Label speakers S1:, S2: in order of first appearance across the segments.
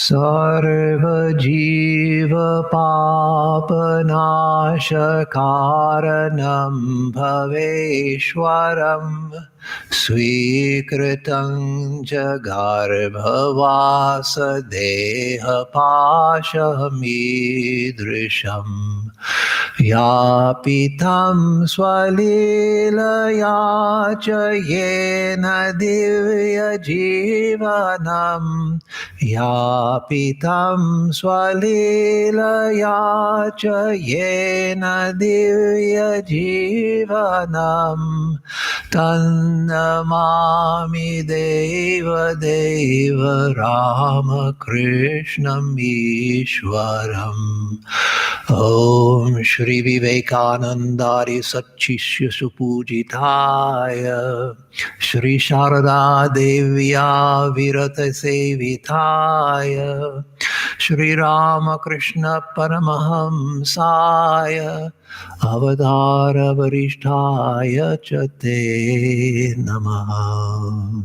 S1: Sarva Jiva Papanashakaranam Bhaveshwaram Swikritam Jagarbhavasa Deha Pashamidrisham Yapitam Swalilaya Chayena Divya Jivanam Yapitam Swalilaya Chayena Divya Jivanam Tannamami Deva Deva Ramakrishnam Ishwaram Om Shri Vivekanandari Satchishya Supujitaya Shri Sharada Devya Virata Sevitaya Shri Ramakrishna Paramahamsaya Avadara Varishtaya Chate Namaha.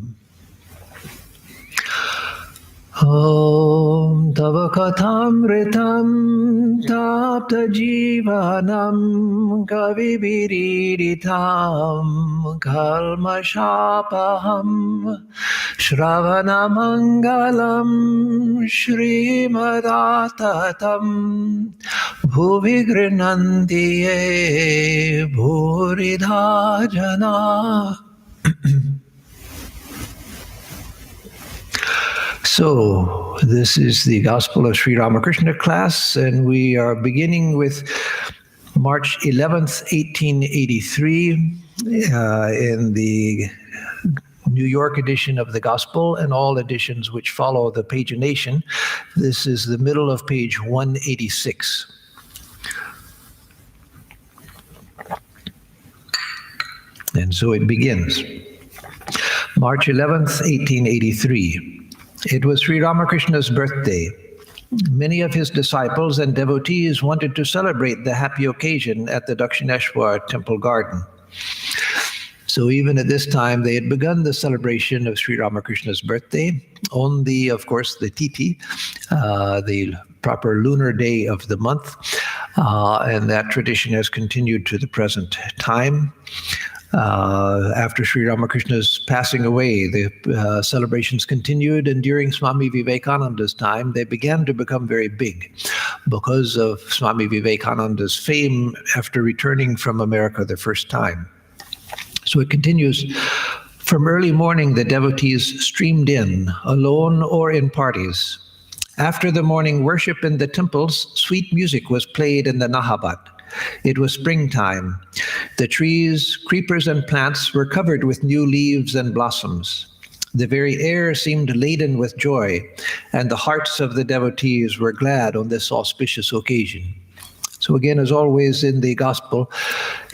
S1: Om Tava Kathamritam Tapta Jivanam Kavibiritam Kalmashapaham Shravana Mangalam Shrimadattatam Bhuvi Grinandiye Bhuridha Jana. So, this is the Gospel of Sri Ramakrishna class, and we are beginning with March 11th, 1883, in the New York edition of the Gospel and all editions which follow the pagination. This is the middle of page 186. And so it begins. March 11th, 1883. It was Sri Ramakrishna's birthday. Many of his disciples and devotees wanted to celebrate the happy occasion at the Dakshineshwar temple garden. So even at this time, they had begun the celebration of Sri Ramakrishna's birthday on the, of course, the Tithi, the proper lunar day of the month. And that tradition has continued to the present time. After Sri Ramakrishna's passing away, the celebrations continued, and during Swami Vivekananda's time, they began to become very big because of Swami Vivekananda's fame after returning from America the first time. So it continues. From early morning, the devotees streamed in, alone or in parties. After the morning worship in the temples, sweet music was played in the Nahabat. It was springtime. The trees, creepers, and plants were covered with new leaves and blossoms. The very air seemed laden with joy, and the hearts of the devotees were glad on this auspicious occasion. So again, as always in the Gospel,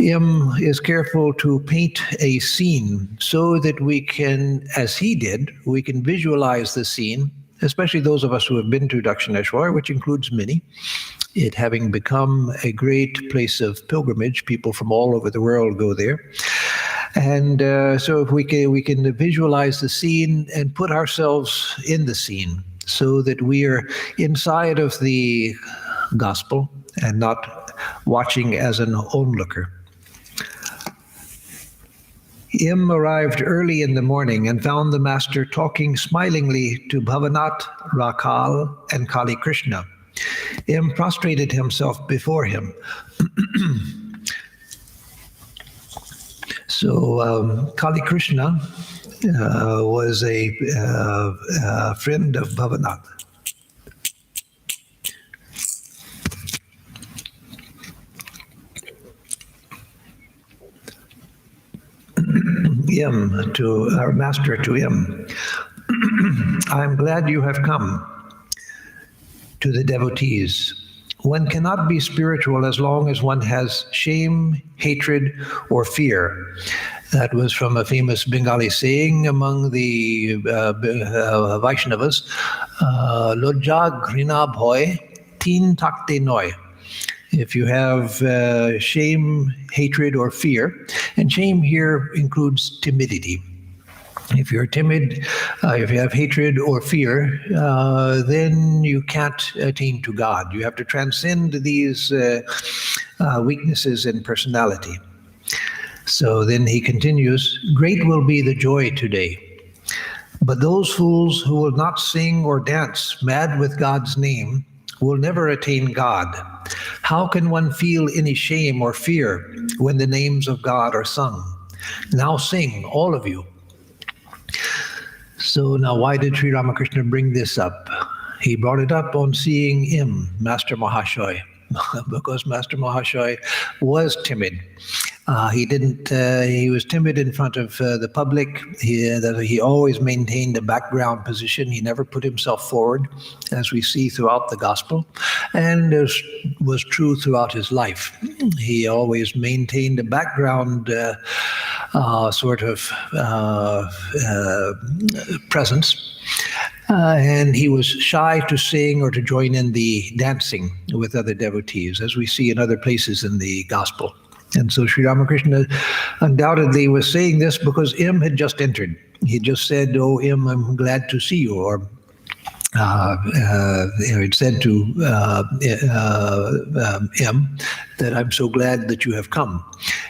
S1: M is careful to paint a scene so that we can, as he did, we can visualize the scene, especially those of us who have been to Dakshineshwar, which includes many. It having become a great place of pilgrimage, people from all over the world go there. And so if we can visualize the scene and put ourselves in the scene so that we are inside of the Gospel and not watching as an onlooker. M arrived early in the morning and found the master talking smilingly to Bhavanat, Rakal, and Kali Krishna. M prostrated himself before him. So Kali Krishna was a friend of Bhavanat. M to our master, to M. I'm glad you have come. To the devotees, one cannot be spiritual as long as one has shame, hatred, or fear. That was from a famous Bengali saying among the Vaishnavas, Lojja Grina Bhoy, Teen Takte Noy. If you have shame, hatred, or fear, and shame here includes timidity. If you're timid, if you have hatred or fear, then you can't attain to God. You have to transcend these weaknesses in personality. So then he continues, great will be the joy today. But those fools who will not sing or dance mad with God's name will never attain God. How can one feel any shame or fear when the names of God are sung? Now sing, all of you. So now why did Sri Ramakrishna bring this up? He brought it up on seeing him, Master Mahashoy, because Master Mahashoy was timid. He was timid in front of the public. He always maintained a background position. He never put himself forward, as we see throughout the gospel, and this was true throughout his life. He always maintained a background presence. And he was shy to sing or to join in the dancing with other devotees, as we see in other places in the gospel. And so Sri Ramakrishna undoubtedly was saying this because M had just entered. He just said, "Oh, M, I'm glad to see you," or it said to M that I'm so glad that you have come.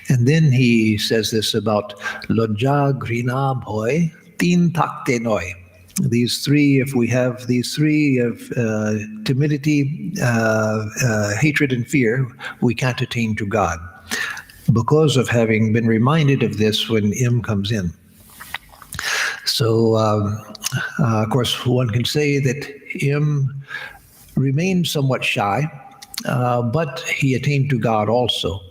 S1: And then he says this about Lojja, Grina, Bhoy, Teen Takte Noi. These three, if we have these three of timidity, hatred, and fear, we can't attain to God, because of having been reminded of this when M comes in. So, of course, one can say that M remained somewhat shy, but he attained to God also.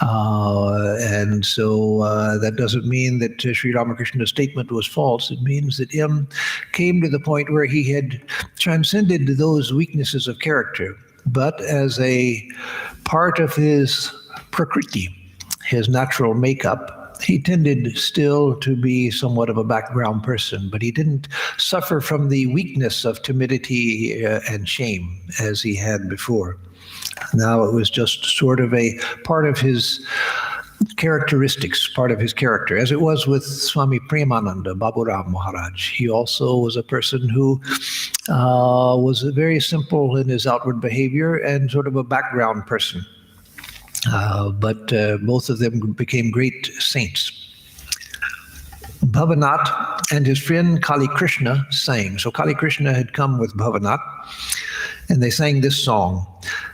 S1: And so that doesn't mean that Sri Ramakrishna's statement was false. It means that M came to the point where he had transcended those weaknesses of character, but as a part of his prakriti, his natural makeup, he tended still to be somewhat of a background person, but he didn't suffer from the weakness of timidity and shame as he had before. Now it was just sort of a part of his characteristics, part of his character, as it was with Swami Premananda, Baburam Maharaj. He also was a person who was very simple in his outward behavior and sort of a background person. But both of them became great saints. Bhavanath and his friend Kali Krishna sang. So Kali Krishna had come with Bhavanath, and they sang this song.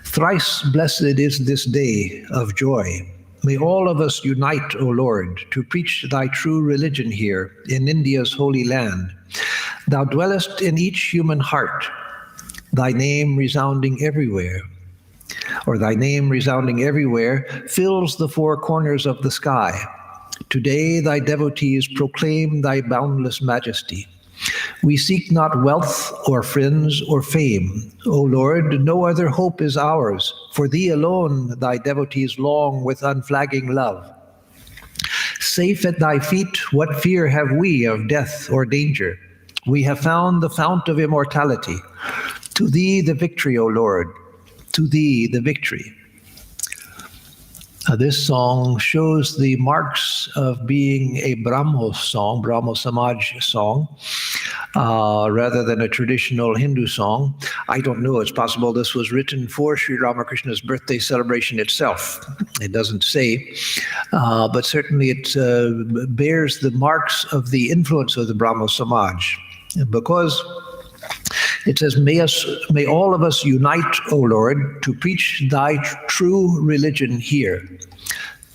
S1: Thrice blessed is this day of joy. May all of us unite, O Lord, to preach thy true religion here in India's holy land. Thou dwellest in each human heart, thy name resounding everywhere. Or thy name resounding everywhere fills the four corners of the sky. Today thy devotees proclaim thy boundless majesty. We seek not wealth or friends or fame. O Lord, no other hope is ours. For thee alone thy devotees long with unflagging love. Safe at thy feet, what fear have we of death or danger? We have found the fount of immortality. To thee the victory, O Lord. To thee the victory. This song shows the marks of being a Brahmo song, Brahmo Samaj song, rather than a traditional Hindu song. I don't know, it's possible this was written for Sri Ramakrishna's birthday celebration itself. It doesn't say, but certainly it bears the marks of the influence of the Brahmo Samaj, because it says, may all of us unite, O Lord, to preach thy true religion here.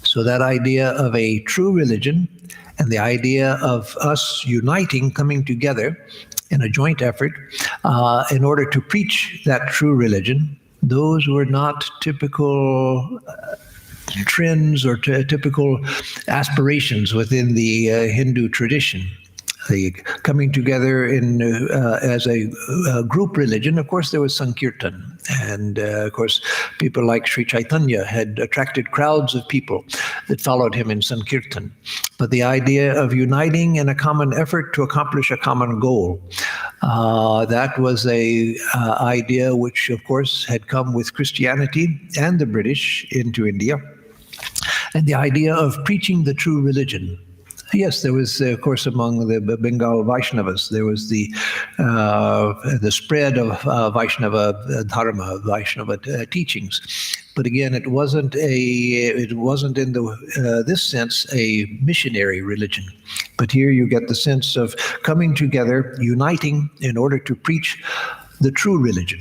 S1: So that idea of a true religion and the idea of us uniting, coming together in a joint effort in order to preach that true religion, those were not typical trends or typical aspirations within the Hindu tradition. The coming together in as a group religion. Of course, there was Sankirtan, and of course, people like Sri Chaitanya had attracted crowds of people that followed him in Sankirtan. But the idea of uniting in a common effort to accomplish a common goal, that was a idea which, of course, had come with Christianity and the British into India, and the idea of preaching the true religion. Yes, there was, of course, among the Bengal Vaishnavas, there was the spread of Vaishnava dharma, Vaishnava teachings. But again, it wasn't in this sense a missionary religion. But here you get the sense of coming together, uniting in order to preach the true religion.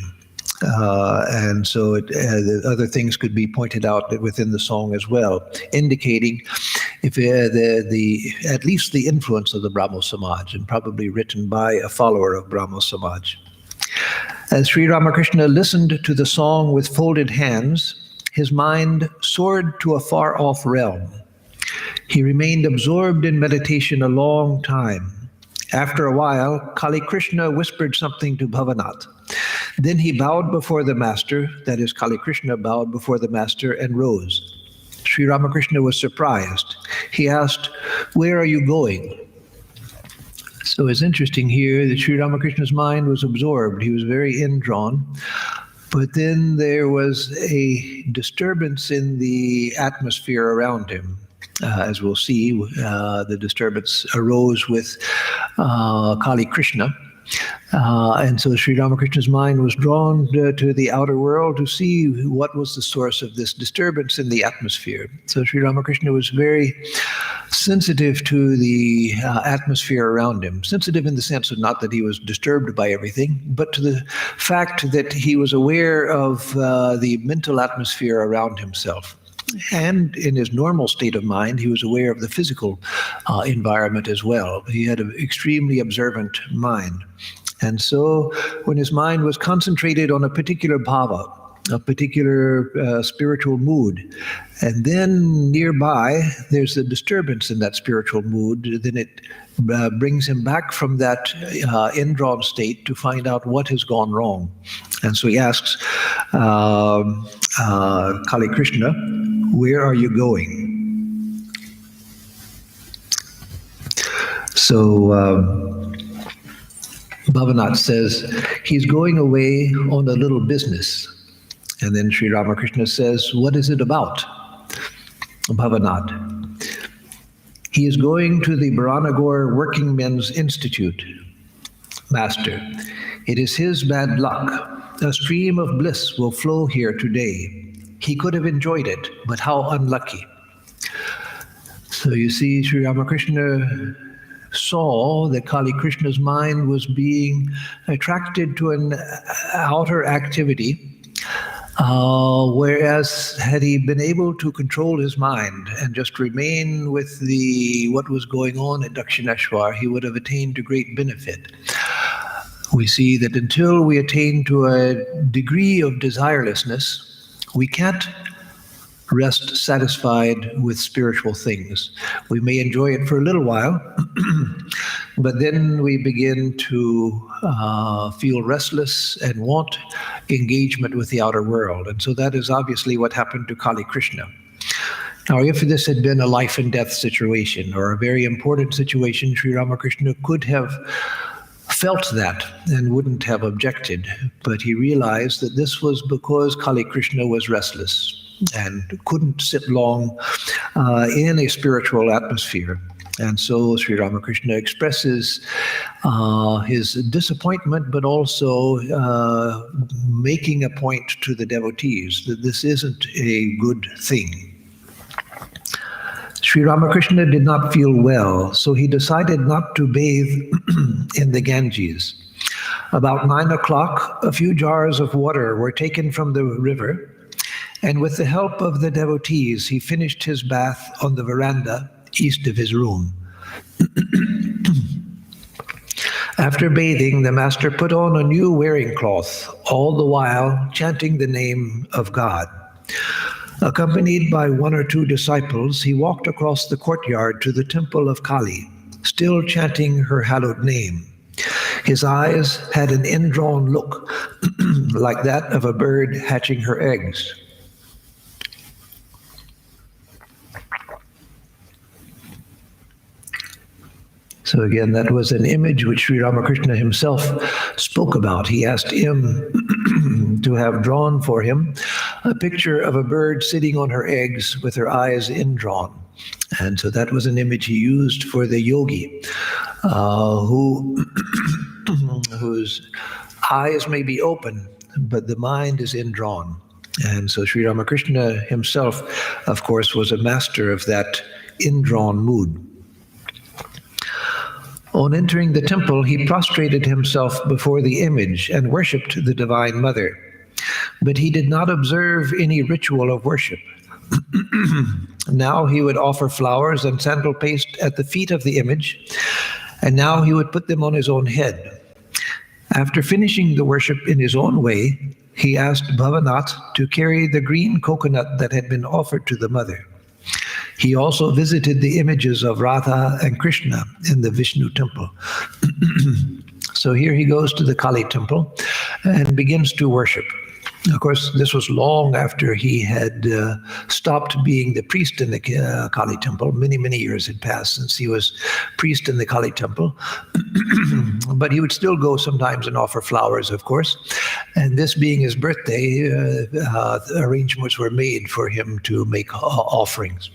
S1: And so the other things could be pointed out within the song as well, indicating if at least the influence of the Brahmo Samaj, and probably written by a follower of Brahmo Samaj. As Sri Ramakrishna listened to the song with folded hands, his mind soared to a far-off realm. He remained absorbed in meditation a long time. After a while, Kali Krishna whispered something to Bhavanath. Then he bowed before the master, that is, Kali Krishna bowed before the master and rose. Sri Ramakrishna was surprised. He asked, "Where are you going?" So it's interesting here that Sri Ramakrishna's mind was absorbed. He was very indrawn. But then there was a disturbance in the atmosphere around him. As we'll see, the disturbance arose with Kali Krishna. And so Sri Ramakrishna's mind was drawn to the outer world to see what was the source of this disturbance in the atmosphere. So Sri Ramakrishna was very sensitive to the atmosphere around him. Sensitive in the sense of not that he was disturbed by everything, but to the fact that he was aware of the mental atmosphere around himself. And in his normal state of mind, he was aware of the physical environment as well. He had an extremely observant mind. And so when his mind was concentrated on a particular bhava, a particular spiritual mood, and then nearby there's a disturbance in that spiritual mood, then it brings him back from that indrawn state to find out what has gone wrong. And so he asks Kali Krishna, "Where are you going?" So Bhavanath says, he's going away on a little business. And then Sri Ramakrishna says, what is it about? Bhavanath, he is going to the Baranagore Working Men's Institute. Master, it is his bad luck. A stream of bliss will flow here today. He could have enjoyed it, but how unlucky. So you see, Sri Ramakrishna saw that Kali Krishna's mind was being attracted to an outer activity, whereas had he been able to control his mind and just remain with what was going on at Dakshineshwar, he would have attained to great benefit. We see that until we attain to a degree of desirelessness, we can't rest satisfied with spiritual things. We may enjoy it for a little while, but then we begin to feel restless and want engagement with the outer world. And so that is obviously what happened to Kali Krishna. Now, if this had been a life and death situation or a very important situation, Sri Ramakrishna could have felt that and wouldn't have objected, but he realized that this was because Kali Krishna was restless and couldn't sit long in a spiritual atmosphere. And so Sri Ramakrishna expresses his disappointment, but also making a point to the devotees that this isn't a good thing. Sri Ramakrishna did not feel well, so he decided not to bathe in the Ganges. About 9 o'clock, a few jars of water were taken from the river, and with the help of the devotees, he finished his bath on the veranda east of his room. After bathing, the master put on a new wearing cloth, all the while chanting the name of God. Accompanied by 1 or 2 disciples, he walked across the courtyard to the temple of Kali, still chanting her hallowed name. His eyes had an indrawn look, like that of a bird hatching her eggs. So again, that was an image which Sri Ramakrishna himself spoke about. He asked him to have drawn for him a picture of a bird sitting on her eggs with her eyes indrawn. And so that was an image he used for the yogi, who whose eyes may be open, but the mind is indrawn. And so Sri Ramakrishna himself, of course, was a master of that indrawn mood. On entering the temple, he prostrated himself before the image and worshipped the Divine Mother. But he did not observe any ritual of worship. Now he would offer flowers and sandal paste at the feet of the image, and now he would put them on his own head. After finishing the worship in his own way, he asked Bhavanath to carry the green coconut that had been offered to the mother. He also visited the images of Radha and Krishna in the Vishnu temple. So here he goes to the Kali temple and begins to worship. Of course, this was long after he had stopped being the priest in the Kali temple. Many, many years had passed since he was priest in the Kali temple. But he would still go sometimes and offer flowers, of course. And this being his birthday, arrangements were made for him to make offerings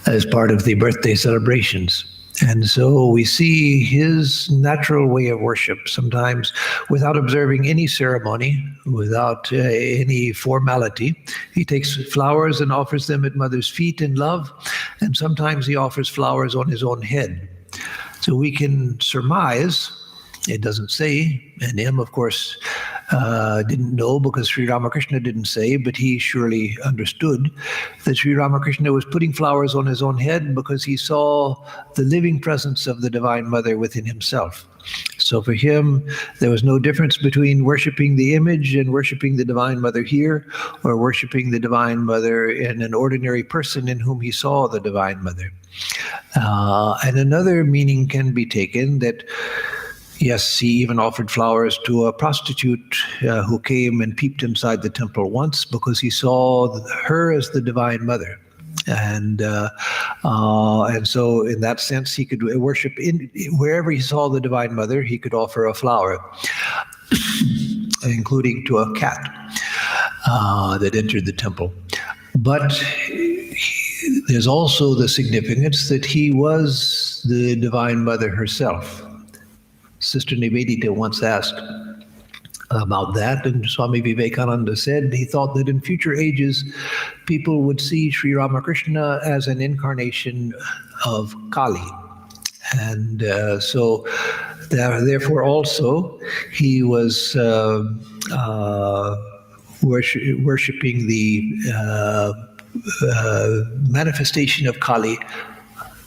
S1: as part of the birthday celebrations. And so we see his natural way of worship, sometimes without observing any ceremony, without any formality. He takes flowers and offers them at Mother's feet in love, and sometimes he offers flowers on his own head. So we can surmise, it doesn't say, and him, of course, didn't know because Sri Ramakrishna didn't say, but he surely understood that Sri Ramakrishna was putting flowers on his own head because he saw the living presence of the Divine Mother within himself. So for him, there was no difference between worshiping the image and worshiping the Divine Mother here, or worshiping the Divine Mother in an ordinary person in whom he saw the Divine Mother. And another meaning can be taken that yes, he even offered flowers to a prostitute who came and peeped inside the temple once because he saw her as the Divine Mother. And so in that sense, he could worship wherever he saw the Divine Mother, he could offer a flower, including to a cat that entered the temple. But there's also the significance that he was the Divine Mother herself. Sister Nivedita once asked about that, and Swami Vivekananda said he thought that in future ages people would see Sri Ramakrishna as an incarnation of Kali. And so therefore also he was worshipping the manifestation of Kali,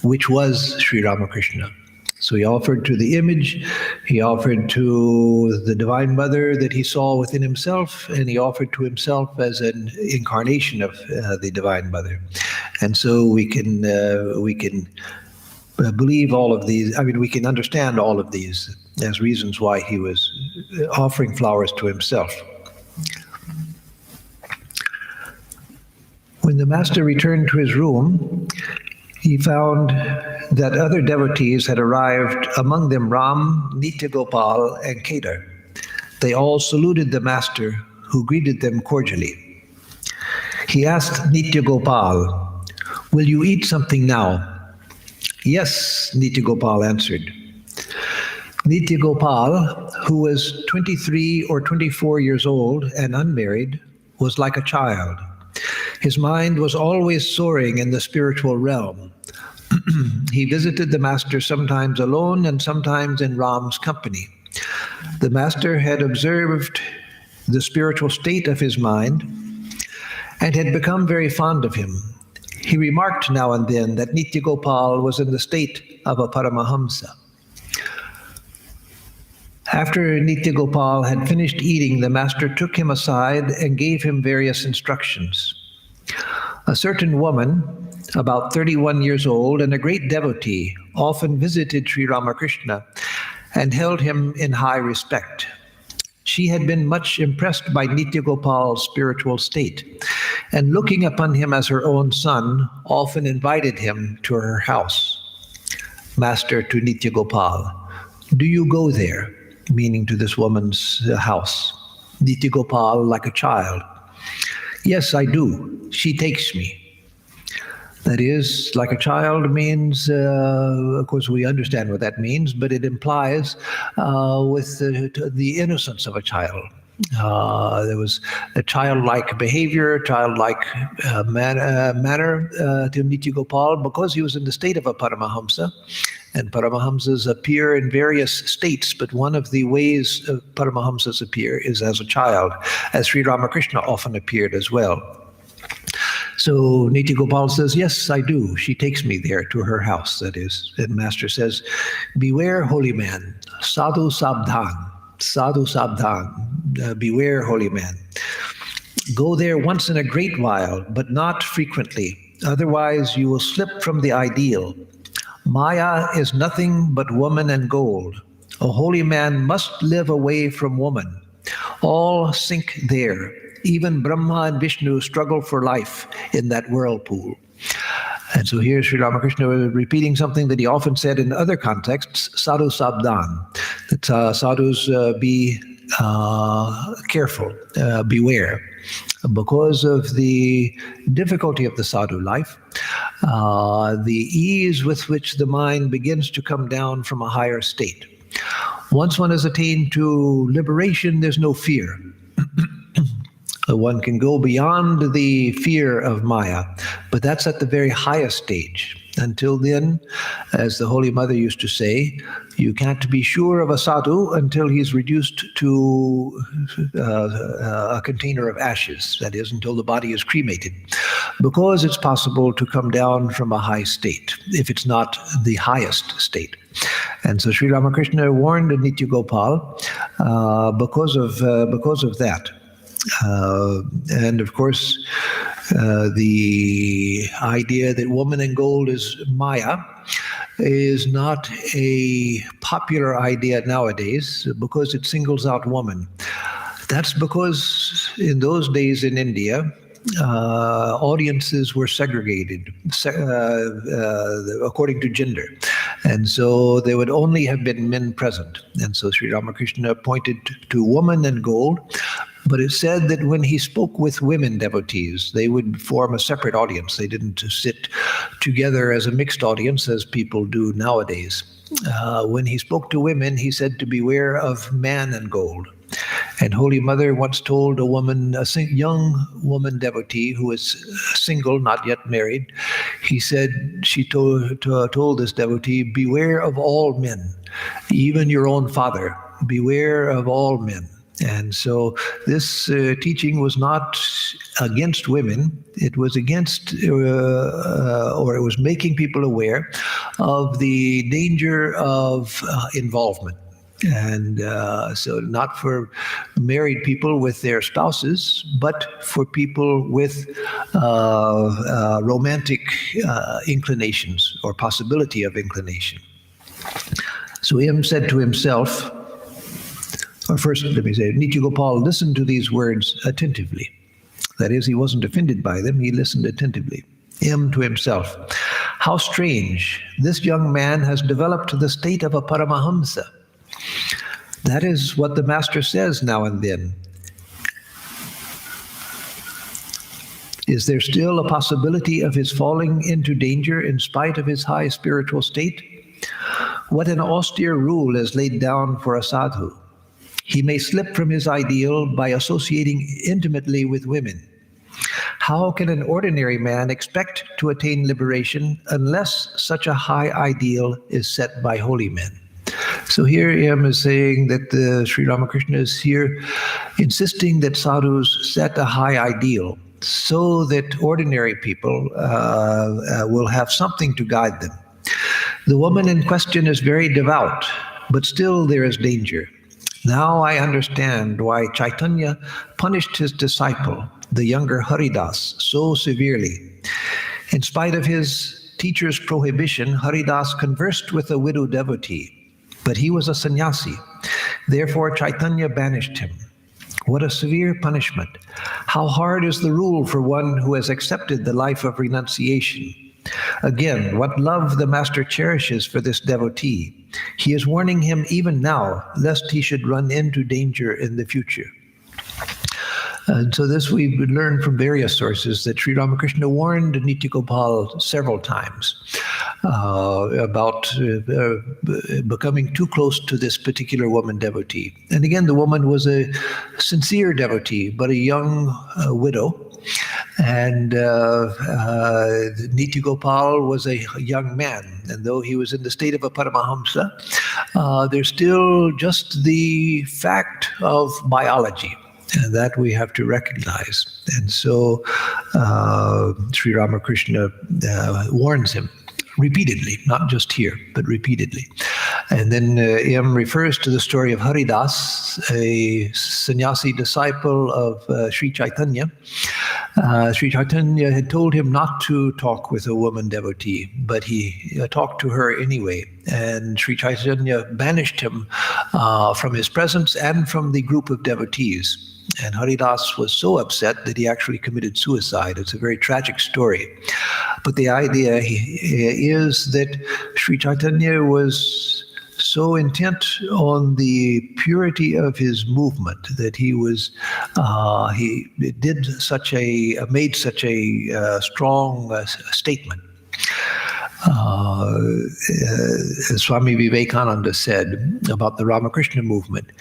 S1: which was Sri Ramakrishna. So he offered to the image, he offered to the Divine Mother that he saw within himself, and he offered to himself as an incarnation of the Divine Mother. And so we can believe all of these, we can understand all of these as reasons why he was offering flowers to himself. When the master returned to his room, he found that other devotees had arrived, among them Ram, Nitya Gopal, and Kedar. They all saluted the master, who greeted them cordially. He asked Nitya Gopal, "Will you eat something now?" "Yes," Nitya Gopal answered. Nitya Gopal, who was 23 or 24 years old and unmarried, was like a child. His mind was always soaring in the spiritual realm. He visited the master sometimes alone and sometimes in Ram's company. The master had observed the spiritual state of his mind and had become very fond of him. He remarked now and then that Nitya Gopal was in the state of a Paramahamsa. After Nitya Gopal had finished eating, the master took him aside and gave him various instructions. A certain woman, about 31 years old and a great devotee, often visited Sri Ramakrishna and held him in high respect. She had been much impressed by Nitya Gopal's spiritual state, and looking upon him as her own son, often invited him to her house. Master to Nitya Gopal, "Do you go there?" Meaning to this woman's house. Nitya Gopal, like a child, "Yes, I do. She takes me." That is, like a child means, of course, we understand what that means, but it implies with the innocence of a child. There was a childlike behavior, childlike manner to Nitya Gopal because he was in the state of a Paramahamsa. And Paramahamsas appear in various states, but one of the ways Paramahamsas appear is as a child, as Sri Ramakrishna often appeared as well. So Nitya Gopal says, yes, I do. She takes me there to her house, that is. And Master says, beware, holy man, sadhu sabdhan, sadhu sabdhan, beware, holy man. Go there once in a great while, but not frequently. Otherwise, you will slip from the ideal. Maya is nothing but woman and gold. A holy man must live away from woman. All sink there. Even Brahma and Vishnu struggle for life in that whirlpool. And so here Sri Ramakrishna was repeating something that he often said in other contexts, sadhu sabdhan, that sadhus be careful, beware. Because of the difficulty of the sadhu life, the ease with which the mind begins to come down from a higher state. Once one has attained to liberation, there's no fear. One can go beyond the fear of Maya, but that's at the very highest stage. Until then, as the Holy Mother used to say, you can't be sure of a sadhu until he's reduced to a container of ashes, that is, until the body is cremated, because it's possible to come down from a high state, if it's not the highest state. And so Sri Ramakrishna warned Nitya Gopal because of that. And of course, the idea that woman and gold is Maya is not a popular idea nowadays because it singles out woman. That's because in those days in India, audiences were segregated according to gender. And so there would only have been men present. And so Sri Ramakrishna pointed to woman and gold. But it said that when he spoke with women devotees, they would form a separate audience. They didn't sit together as a mixed audience as people do nowadays. When he spoke to women, he said to beware of man and gold. And Holy Mother once told a woman, a young woman devotee who was single, not yet married, she told this devotee, beware of all men, even your own father, beware of all men. And so this teaching was not against women. It was against, or it was making people aware of the danger of involvement. And so not for married people with their spouses, but for people with romantic inclinations or possibility of inclination. So M said to himself, or first, let me say, Nitya Gopal listened to these words attentively. That is, he wasn't offended by them, he listened attentively. M to himself, how strange, this young man has developed to the state of a Paramahamsa. That is what the Master says now and then. Is there still a possibility of his falling into danger in spite of his high spiritual state? What an austere rule is laid down for a sadhu. He may slip from his ideal by associating intimately with women. How can an ordinary man expect to attain liberation unless such a high ideal is set by holy men? So here M is saying that Sri Ramakrishna is here insisting that sadhus set a high ideal so that ordinary people will have something to guide them. The woman in question is very devout, but still there is danger. Now I understand why Chaitanya punished his disciple, the younger Haridas, so severely. In spite of his teacher's prohibition, Haridas conversed with a widow devotee, but he was a sannyasi. Therefore Chaitanya banished him. What a severe punishment. How hard is the rule for one who has accepted the life of renunciation. Again, what love the Master cherishes for this devotee. He is warning him even now, lest he should run into danger in the future. And so this we learned from various sources that Sri Ramakrishna warned Nityagopal several times about becoming too close to this particular woman devotee. And again, the woman was a sincere devotee, but a young widow. And Nityagopal was a young man, and though he was in the state of a Paramahamsa, there's still just the fact of biology, and that we have to recognize. And so Sri Ramakrishna warns him repeatedly, not just here, but repeatedly. And then M refers to the story of Haridas, a sannyasi disciple of Sri Chaitanya. Sri Chaitanya had told him not to talk with a woman devotee, but he talked to her anyway. And Sri Chaitanya banished him from his presence and from the group of devotees. And Haridas was so upset that he actually committed suicide. It's a very tragic story. But the idea is that Sri Chaitanya was so intent on the purity of his movement that he made such a strong statement. As Swami Vivekananda said about the Ramakrishna movement,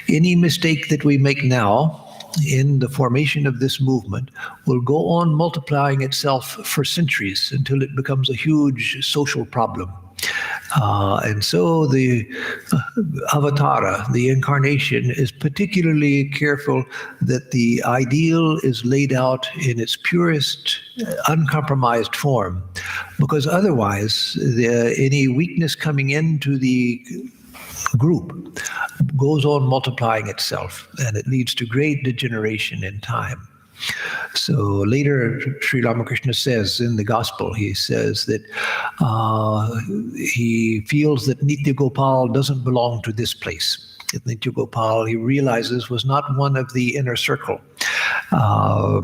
S1: any mistake that we make now in the formation of this movement will go on multiplying itself for centuries until it becomes a huge social problem. And so the avatara, the incarnation, is particularly careful that the ideal is laid out in its purest, uncompromised form, because otherwise any weakness coming into the group goes on multiplying itself, and it leads to great degeneration in time. So later, Sri Ramakrishna says in the Gospel, he says that he feels that Nityagopal doesn't belong to this place. That Nityagopal, he realizes, was not one of the inner circle. So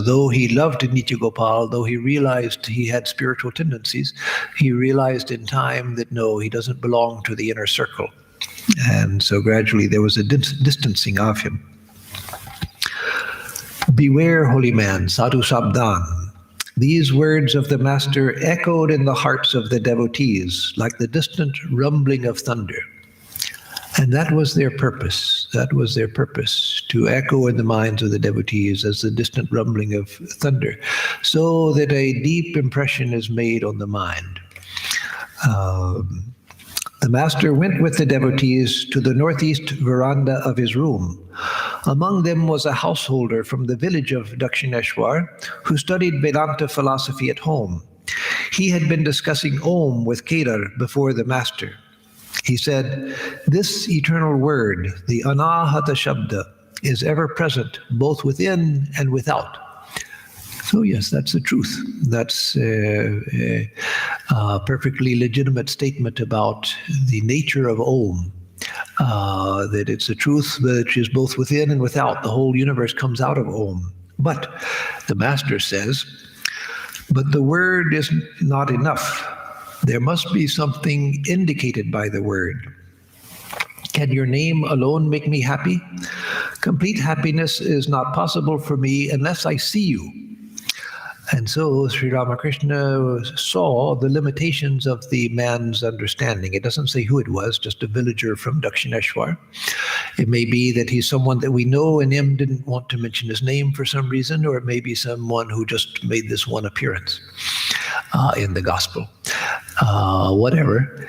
S1: though he loved Nityagopal, though he realized he had spiritual tendencies, he realized in time that no, he doesn't belong to the inner circle. And so gradually there was a distancing of him. Beware, holy man, sadhu sabdan. These words of the Master echoed in the hearts of the devotees like the distant rumbling of thunder. And that was their purpose. That was their purpose, to echo in the minds of the devotees as the distant rumbling of thunder, so that a deep impression is made on the mind. The Master went with the devotees to the northeast veranda of his room. Among them was a householder from the village of Dakshineshwar who studied Vedanta philosophy at home. He had been discussing Om with Kedar before the Master. He said, "This eternal word, the Anahata Shabda, is ever present both within and without." So yes, that's the truth. That's a perfectly legitimate statement about the nature of Om. That it's a truth which is both within and without. The whole universe comes out of Om. But the Master says, but the word is not enough. There must be something indicated by the word. Can your name alone make me happy? Complete happiness is not possible for me unless I see you. And so Sri Ramakrishna saw the limitations of the man's understanding. It doesn't say who it was, just a villager from Dakshineshwar. It may be that he's someone that we know and him didn't want to mention his name for some reason, or it may be someone who just made this one appearance in the gospel. Whatever.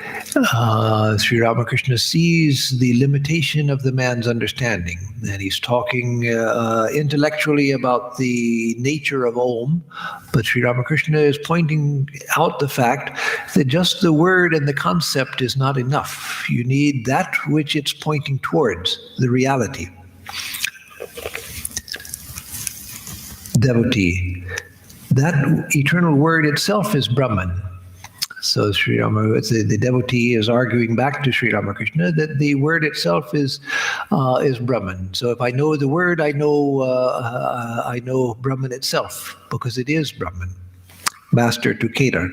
S1: Sri Ramakrishna sees the limitation of the man's understanding, and he's talking intellectually about the nature of Om, but Sri Ramakrishna is pointing out the fact that just the word and the concept is not enough. You need that which it's pointing towards, the reality. Devotee. That eternal word itself is Brahman. So Sri Ramakrishna, the devotee is arguing back to Sri Ramakrishna that the word itself is Brahman. So if I know the word, I know Brahman itself, because it is Brahman. Master to Kedar.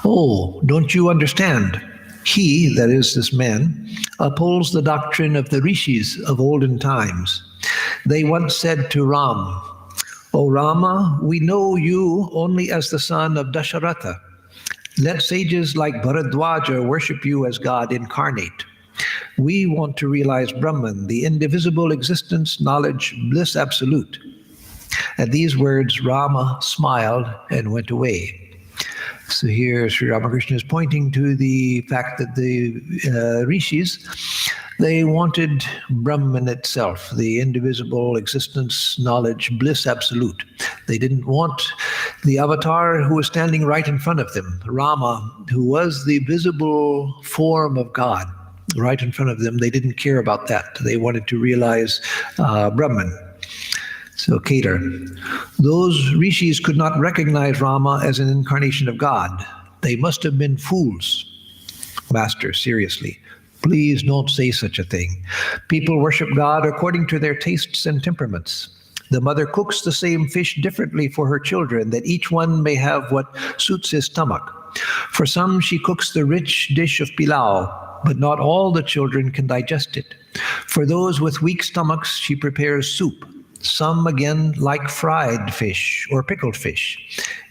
S1: Oh, don't you understand? He, that is this man, upholds the doctrine of the rishis of olden times. They once said to Ram, "O Rama, we know you only as the son of Dasharatha. Let sages like Bharadwaja worship you as God incarnate. We want to realize Brahman, the indivisible existence, knowledge, bliss absolute." At these words, Rama smiled and went away. So here Sri Ramakrishna is pointing to the fact that the rishis, they wanted Brahman itself, the indivisible existence, knowledge, bliss absolute. They didn't want the avatar who was standing right in front of them, Rama, who was the visible form of God right in front of them. They didn't care about that. They wanted to realize Brahman. So Keter. Those rishis could not recognize Rama as an incarnation of God. They must have been fools. Master, seriously, please don't say such a thing. People worship God according to their tastes and temperaments. The mother cooks the same fish differently for her children, that each one may have what suits his stomach. For some, she cooks the rich dish of pilau, but not all the children can digest it. For those with weak stomachs, she prepares soup. Some, again, like fried fish or pickled fish.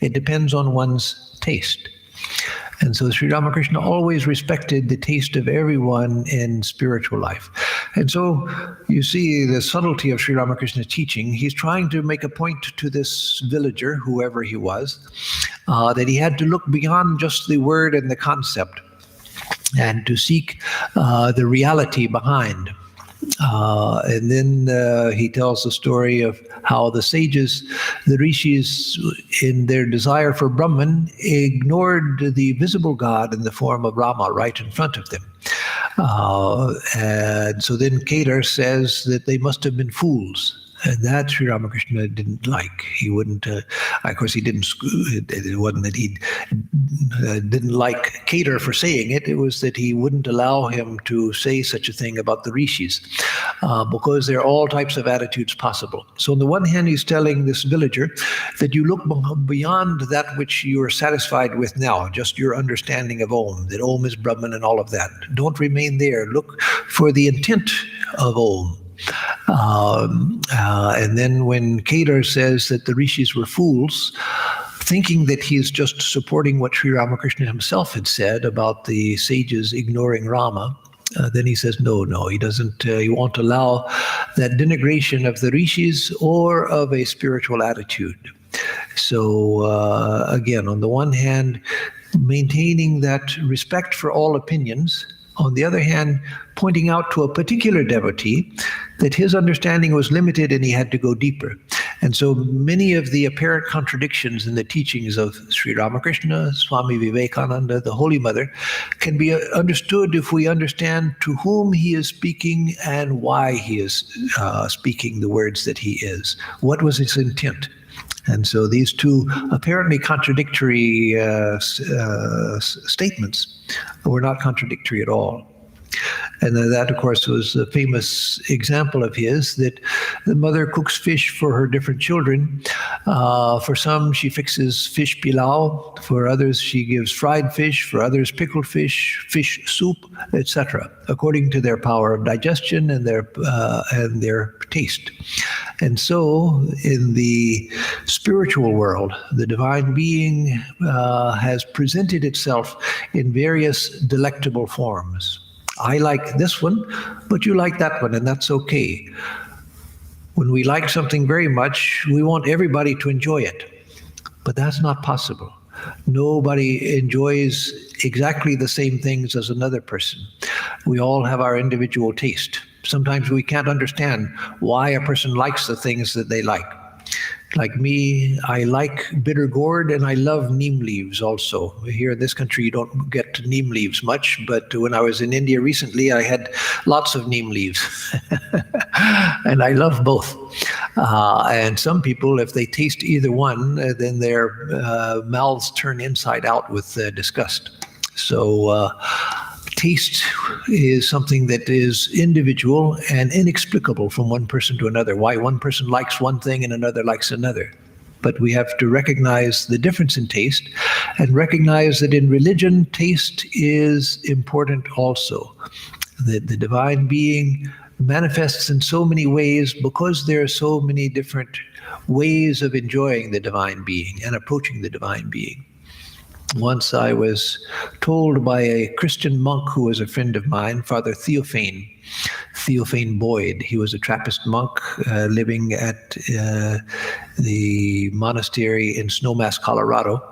S1: It depends on one's taste. And so Sri Ramakrishna always respected the taste of everyone in spiritual life. And so you see the subtlety of Sri Ramakrishna's teaching. He's trying to make a point to this villager, whoever he was, that he had to look beyond just the word and the concept and to seek the reality behind. And then he tells the story of how the sages, the rishis, in their desire for Brahman, ignored the visible God in the form of Rama right in front of them. And so then Keter says that they must have been fools. And that Sri Ramakrishna didn't like. He wouldn't, of course, he didn't, it wasn't that he didn't like Keter for saying it. It was that he wouldn't allow him to say such a thing about the rishis, because there are all types of attitudes possible. So on the one hand, he's telling this villager that you look beyond that which you are satisfied with now, just your understanding of Om, that Om is Brahman and all of that. Don't remain there. Look for the intent of Om. And then when Keter says that the rishis were fools, thinking that he's just supporting what Sri Ramakrishna himself had said about the sages ignoring Rama, then he says, no, he doesn't, he won't allow that denigration of the rishis or of a spiritual attitude. So again, on the one hand, maintaining that respect for all opinions, on the other hand, pointing out to a particular devotee that his understanding was limited and he had to go deeper. And so many of the apparent contradictions in the teachings of Sri Ramakrishna, Swami Vivekananda, the Holy Mother, can be understood if we understand to whom he is speaking and why he is speaking the words that he is. What was his intent? And so these two apparently contradictory statements were not contradictory at all. And that, of course, was a famous example of his, that the mother cooks fish for her different children. For some, she fixes fish pilau. For others, she gives fried fish. For others, pickled fish, fish soup, etc., according to their power of digestion and their taste. And so, in the spiritual world, the divine being has presented itself in various delectable forms. I like this one, but you like that one, and that's okay. When we like something very much, we want everybody to enjoy it. But that's not possible. Nobody enjoys exactly the same things as another person. We all have our individual taste. Sometimes we can't understand why a person likes the things that they like. Like me, I like bitter gourd and I love neem leaves also. Here in this country, you don't get neem leaves much, but when I was in India recently, I had lots of neem leaves. And I love both. And some people, if they taste either one, then their mouths turn inside out with disgust. So taste is something that is individual and inexplicable from one person to another. Why one person likes one thing and another likes another. But we have to recognize the difference in taste and recognize that in religion, taste is important also. The divine being manifests in so many ways because there are so many different ways of enjoying the divine being and approaching the divine being. Once I was told by a Christian monk who was a friend of mine, Father Theophane Boyd. He was a Trappist monk living at the monastery in Snowmass, Colorado.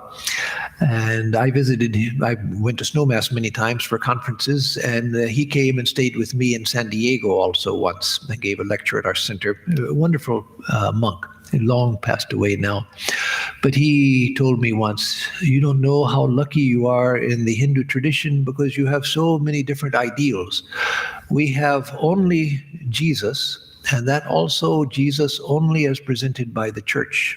S1: And I visited him. I went to Snowmass many times for conferences, and he came and stayed with me in San Diego also once and gave a lecture at our center. A wonderful monk, long passed away now. But he told me once, you don't know how lucky you are in the Hindu tradition because you have so many different ideals. We have only Jesus, and that also Jesus only as presented by the church.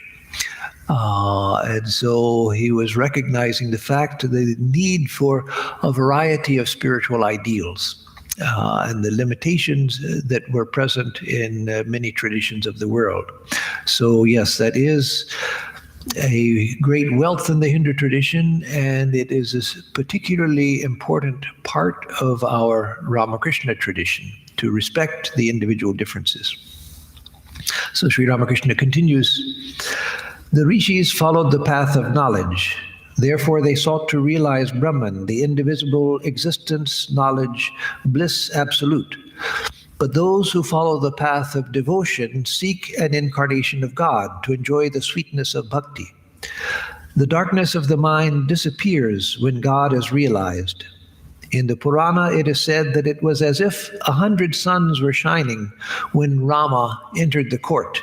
S1: And so he was recognizing the fact, the need for a variety of spiritual ideals. And the limitations that were present in many traditions of the world. So yes, that is a great wealth in the Hindu tradition, and it is a particularly important part of our Ramakrishna tradition to respect the individual differences. So Sri Ramakrishna continues, the rishis followed the path of knowledge. Therefore, they sought to realize Brahman, the indivisible existence, knowledge, bliss absolute. But those who follow the path of devotion seek an incarnation of God to enjoy the sweetness of bhakti. The darkness of the mind disappears when God is realized. In the Purana, it is said that it was as if 100 suns were shining when Rama entered the court.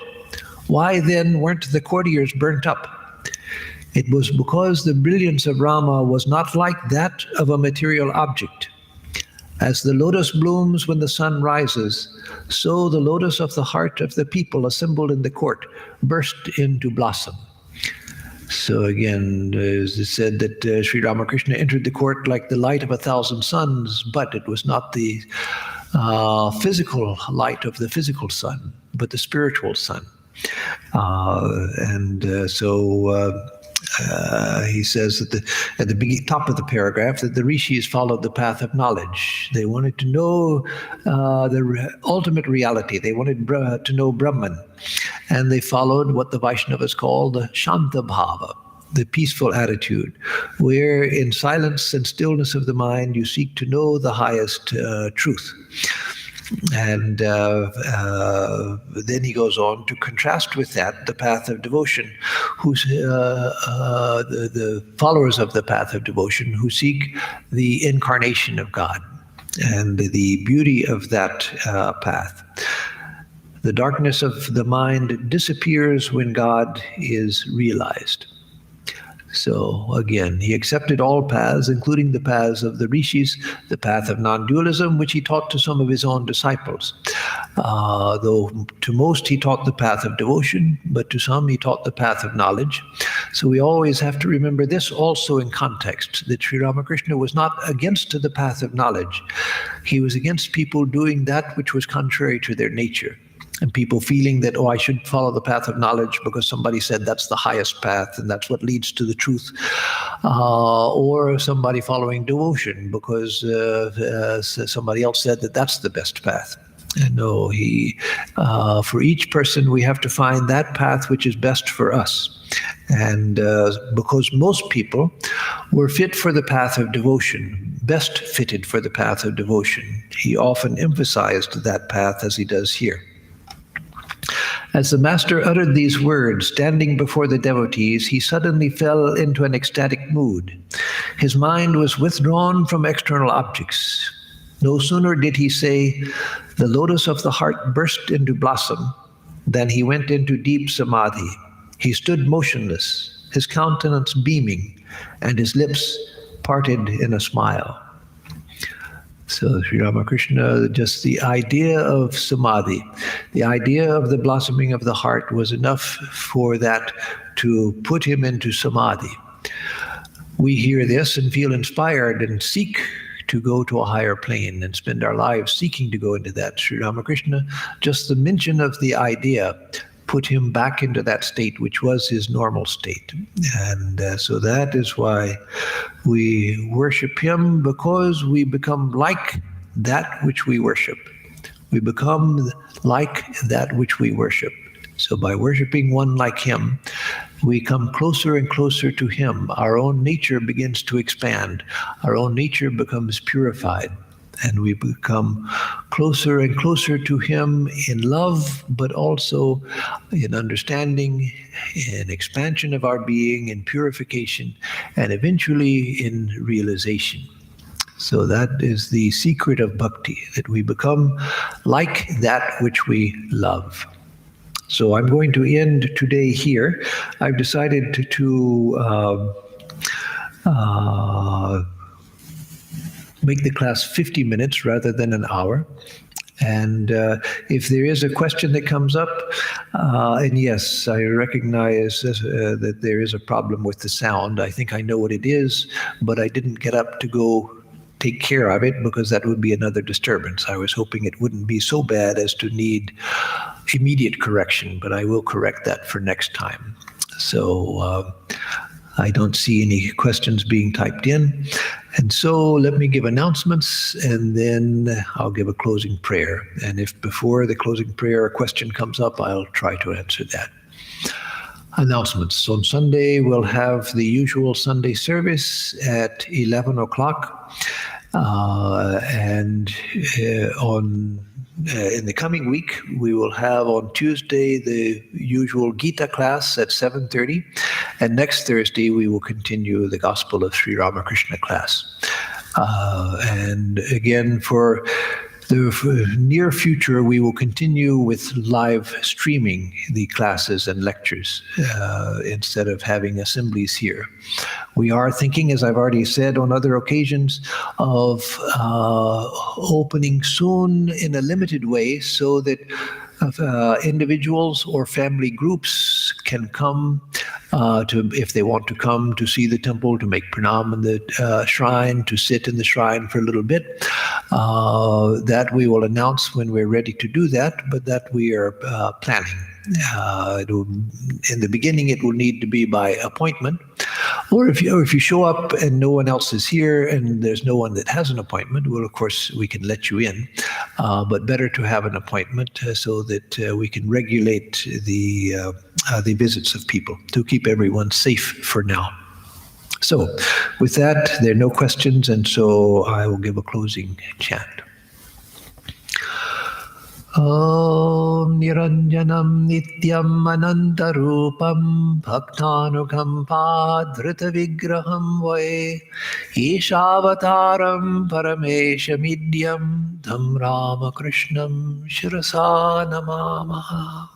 S1: Why then weren't the courtiers burnt up? It was because the brilliance of Rama was not like that of a material object. As the lotus blooms when the sun rises, so the lotus of the heart of the people assembled in the court burst into blossom. So again, it said that Sri Ramakrishna entered the court like the light of 1,000 suns, but it was not the physical light of the physical sun, but the spiritual sun. He says that at the top of the paragraph that the rishis followed the path of knowledge. They wanted to know the ultimate reality. They wanted to know Brahman. And they followed what the Vaishnavas call the Shanta Bhava, the peaceful attitude, where in silence and stillness of the mind you seek to know the highest truth. And then he goes on to contrast with that the path of devotion, who's the followers of the path of devotion who seek the incarnation of God and the beauty of that path. The darkness of the mind disappears when God is realized. So again, he accepted all paths, including the paths of the rishis, the path of non-dualism, which he taught to some of his own disciples. Though to most he taught the path of devotion, but to some he taught the path of knowledge. So we always have to remember this also in context, that Sri Ramakrishna was not against the path of knowledge. He was against people doing that which was contrary to their nature. And people feeling that, I should follow the path of knowledge because somebody said that's the highest path and that's what leads to the truth. Or somebody following devotion because somebody else said that that's the best path. And no, for each person we have to find that path which is best for us. And because most people were fit for the path of devotion, best fitted for the path of devotion, he often emphasized that path as he does here. As the master uttered these words, standing before the devotees, he suddenly fell into an ecstatic mood. His mind was withdrawn from external objects. No sooner did he say, "The lotus of the heart burst into blossom," than he went into deep samadhi. He stood motionless, his countenance beaming, and his lips parted in a smile. So Sri Ramakrishna, just the idea of samadhi, the idea of the blossoming of the heart was enough for that to put him into samadhi. We hear this and feel inspired and seek to go to a higher plane and spend our lives seeking to go into that. Sri Ramakrishna, just the mention of the idea put him back into that state, which was his normal state. And so that is why we worship him, because we become like that which we worship. We become like that which we worship. So by worshiping one like him, we come closer and closer to him. Our own nature begins to expand. Our own nature becomes purified. And we become closer and closer to him in love, but also in understanding, in expansion of our being, in purification, and eventually in realization. So that is the secret of bhakti, that we become like that which we love. So I'm going to end today here. I've decided to make the class 50 minutes rather than an hour. And if there is a question that comes up, and yes, I recognize that there is a problem with the sound. I think I know what it is, but I didn't get up to go take care of it because that would be another disturbance. I was hoping it wouldn't be so bad as to need immediate correction, but I will correct that for next time. So I don't see any questions being typed in. And so let me give announcements, and then I'll give a closing prayer. And if before the closing prayer a question comes up, I'll try to answer that. Announcements. On Sunday, we'll have the usual Sunday service at 11 o'clock. In the coming week, we will have on Tuesday the usual Gita class at 7:30, and next Thursday we will continue the Gospel of Sri Ramakrishna class. And again, for the near future, we will continue with live streaming the classes and lectures instead of having assemblies here. We are thinking, as I've already said on other occasions, of opening soon in a limited way so that individuals or family groups can come if they want to come to see the temple, to make pranam in the shrine, to sit in the shrine for a little bit. That we will announce when we're ready to do that, but that we are planning. In the beginning, it will need to be by appointment. Or if you show up and no one else is here and there's no one that has an appointment, well, of course, we can let you in. But better to have an appointment so that we can regulate the visits of people to keep everyone safe for now. So with that, there are no questions, and so I will give a closing chant. Om Niranjanam Nityam Anantarupam Bhaktanukampa Vigraham Vai Ishavataram Parameshamidyam Dham Ramakrishnam Shirasa Namamaha.